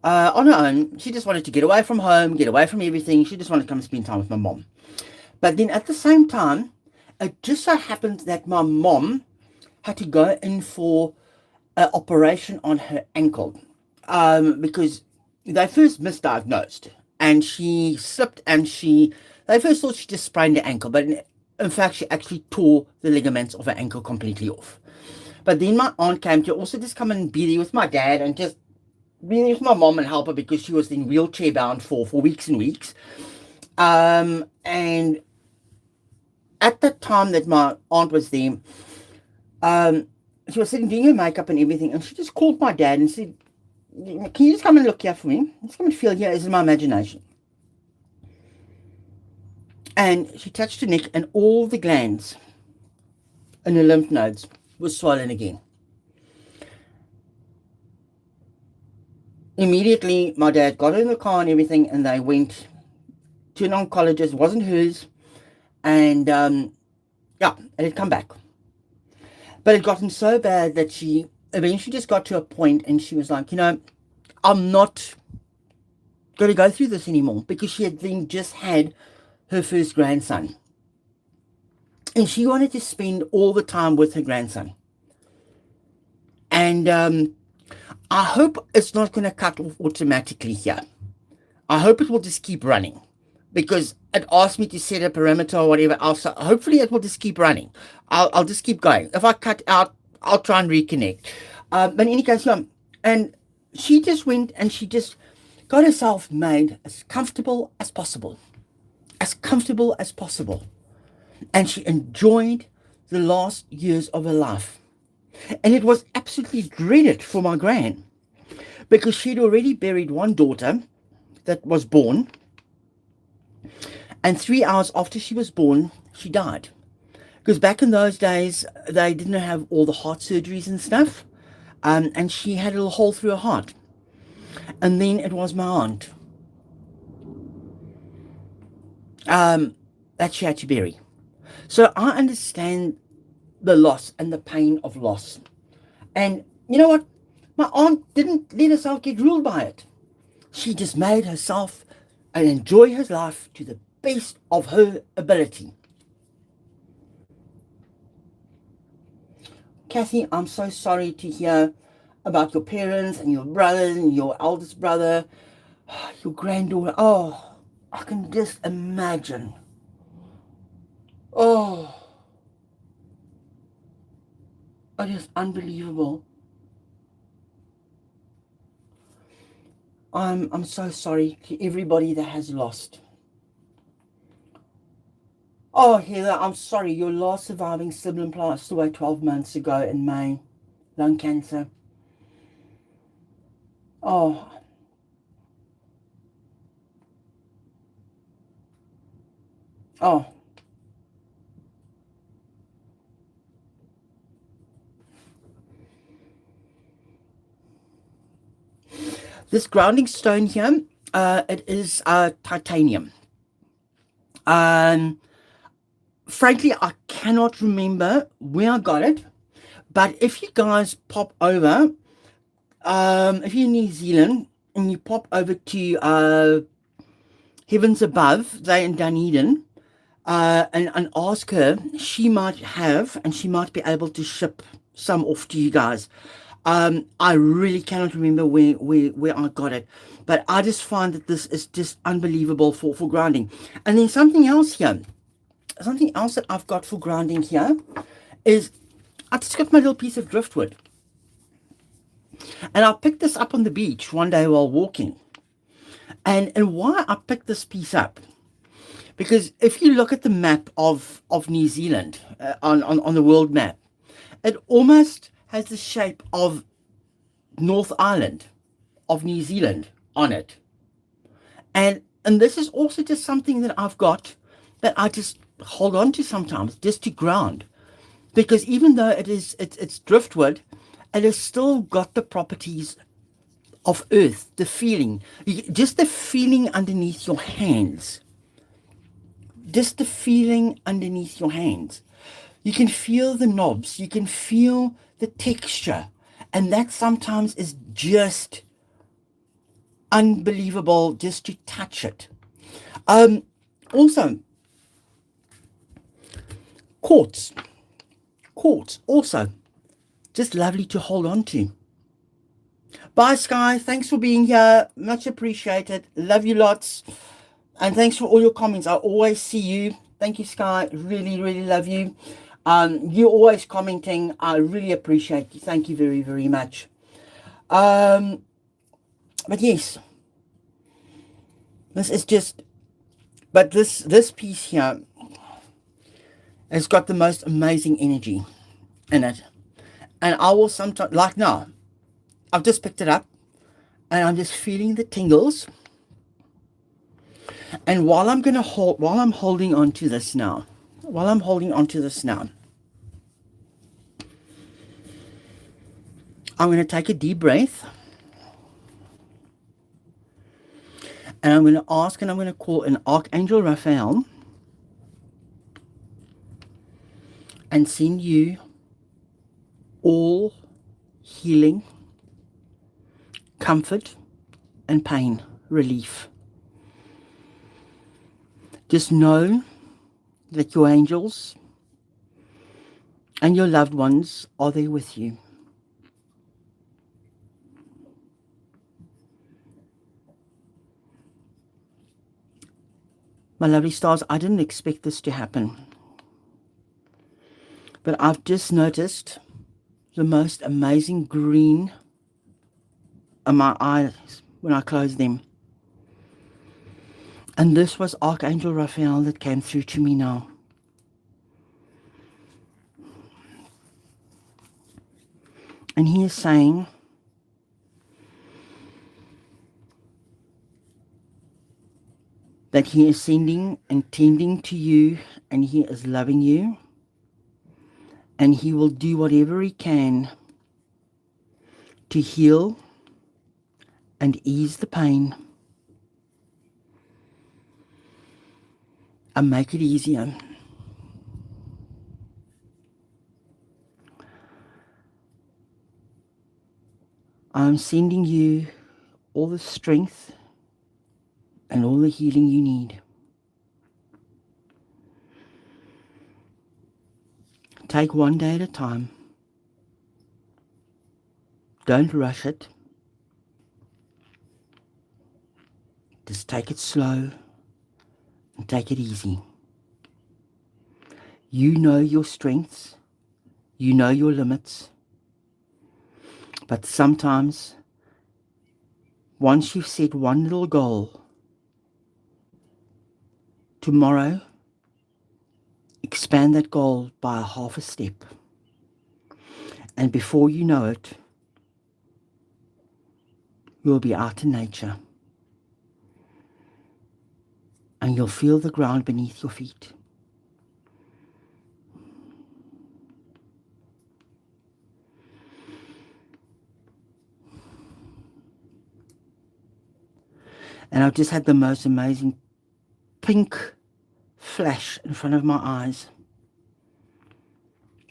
on her own. She just wanted to get away from home, get away from everything. She just wanted to come and spend time with my mom. But then at the same time, it just so happened that my mom had to go in for an operation on her ankle, because they first misdiagnosed, and she slipped, and they first thought she just sprained her ankle, but in fact she actually tore the ligaments of her ankle completely off. But then my aunt came to also just come and be there with my dad, and just be there with my mom and help her, because she was in wheelchair bound for weeks and weeks. And at the time that my aunt was there, she was sitting doing her makeup and everything, and she just called my dad and said, "Can you just come and look here for me? Just come and feel here. This is my imagination." And she touched her neck, and all the glands and her lymph nodes were swollen again. Immediately, my dad got her in the car and everything, and they went to an oncologist. It wasn't hers. And yeah, it had come back. But it had gotten so bad that she eventually just got to a point, and she was like, you know, I'm not going to go through this anymore, because she had then just had her first grandson. And she wanted to spend all the time with her grandson. And I hope it's not going to cut off automatically here. I hope it will just keep running, because it asked me to set a perimeter or whatever else. So hopefully it will just keep running. I'll just keep going. If I cut out, I'll try and reconnect. But in any case, yeah. And she just went, and she just got herself made as comfortable as possible. As comfortable as possible. And she enjoyed the last years of her life. And it was absolutely dreaded for my gran, because she'd already buried one daughter that was born. And 3 hours after she was born, she died. Because back in those days, they didn't have all the heart surgeries and stuff. And she had a little hole through her heart. And then it was my aunt that she had to bury. So I understand the loss and the pain of loss. And you know what? My aunt didn't let herself get ruled by it. She just made herself and enjoy her life to the best of her ability. Kathy, I'm so sorry to hear about your parents and your brothers and your eldest brother, your granddaughter. Oh, I can just imagine. Oh, it is unbelievable. I'm so sorry to everybody that has lost. Oh, Heather, I'm sorry. Your last surviving sibling passed away 12 months ago in May. Lung cancer. Oh. Oh. This grounding stone here, it is titanium. Frankly, I cannot remember where I got it, but if you guys pop over, if you're in New Zealand and you pop over to Heavens Above, they're in Dunedin, and ask her, she might have, and she might be able to ship some off to you guys. I really cannot remember where I got it, but I just find that this is just unbelievable for grounding. And then something else here, something else that I've got for grounding here is I just got my little piece of driftwood, and I picked this up on the beach one day while walking. And why I picked this piece up Because if you look at the map of New Zealand on the world map, it almost has the shape of North Island of New Zealand on it. And this is also just something that I've got that I just hold on to sometimes, just to ground. Because even though it's driftwood, it has still got the properties of earth, the feeling, just the feeling underneath your hands. Just the feeling underneath your hands. You can feel the knobs, you can feel the texture, and that sometimes is just unbelievable just to touch it. Also, quartz also just lovely to hold on to. Bye, Sky. Thanks for being here. Much appreciated. Love you lots. And thanks for all your comments. I always see you. Thank you, Sky. Really, really love you. You're always commenting. I really appreciate you. Thank you very, very much. But yes, this is just, but this piece here has got the most amazing energy in it. And I will sometimes, like now, I've just picked it up and I'm just feeling the tingles. And while I'm holding on to this now, I'm going to take a deep breath. And I'm going to ask, and I'm going to call an Archangel Raphael and send you all healing, comfort, and pain relief. Just know that your angels and your loved ones are there with you. My lovely stars, I didn't expect this to happen. But I've just noticed the most amazing green in my eyes when I closed them. And this was Archangel Raphael that came through to me now. And he is saying, that he is sending and tending to you, and he is loving you, and he will do whatever he can to heal and ease the pain and make it easier. I'm sending you all the strength and all the healing you need. Take one day at a time. Don't rush it. Just take it slow and take it easy. You know your strengths. You know your limits. But sometimes, once you've set one little goal, tomorrow, expand that goal by a half a step. And before you know it, you'll be out in nature. And you'll feel the ground beneath your feet. And I've just had the most amazing pink flash in front of my eyes.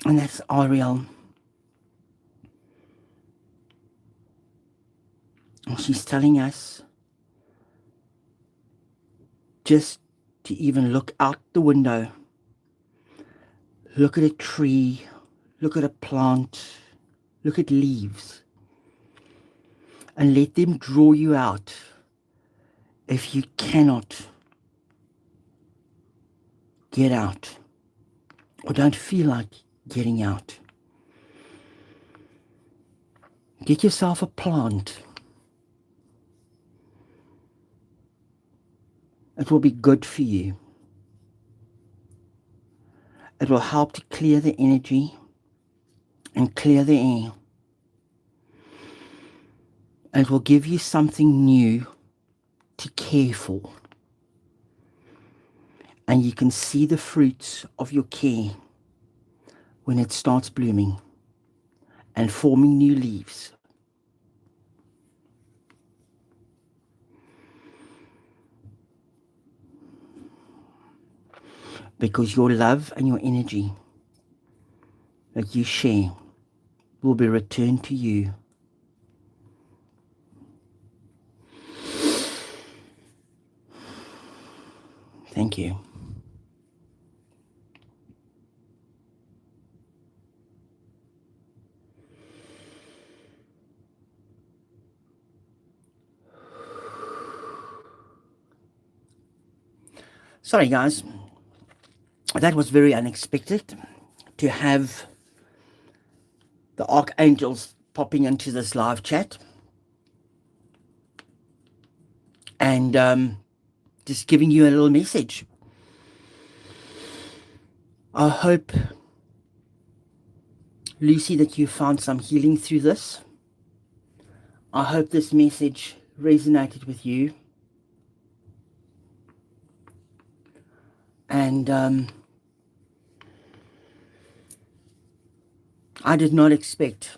And that's Ariel. And she's telling us just to even look out the window. Look at a tree. Look at a plant. Look at leaves. And let them draw you out if you cannot get out or don't feel like getting out. Get yourself a plant. It will be good for you. It will help to clear the energy and clear the air. And it will give you something new to care for. And you can see the fruits of your care when it starts blooming and forming new leaves. Because your love and your energy that you share will be returned to you. Thank you. Sorry guys, that was very unexpected to have the archangels popping into this live chat and just giving you a little message. I hope, Lucy, that you found some healing through this. I hope this message resonated with you. And I did not expect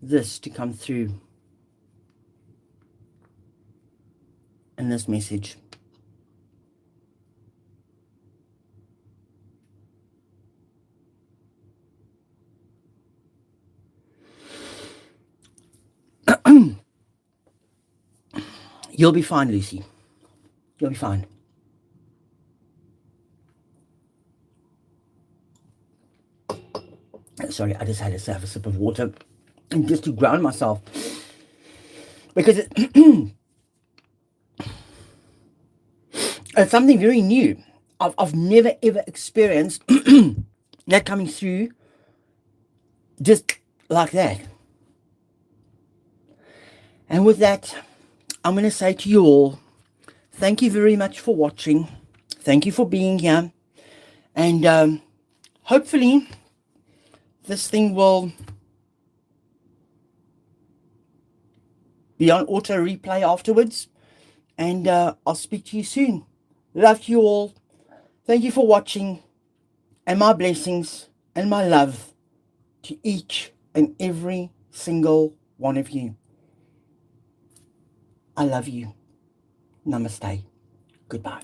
this to come through in this message. You'll be fine, Lucy. You'll be fine. Sorry, I just had to have a sip of water and just to ground myself. Because it's something very new. I've never ever experienced that coming through just like that. And with that, I'm going to say to you all, thank you very much for watching. Thank you for being here. And hopefully this thing will be on auto replay afterwards. And I'll speak to you soon. Love to you all. Thank you for watching. And my blessings and my love to each and every single one of you. I love you. Namaste. Goodbye.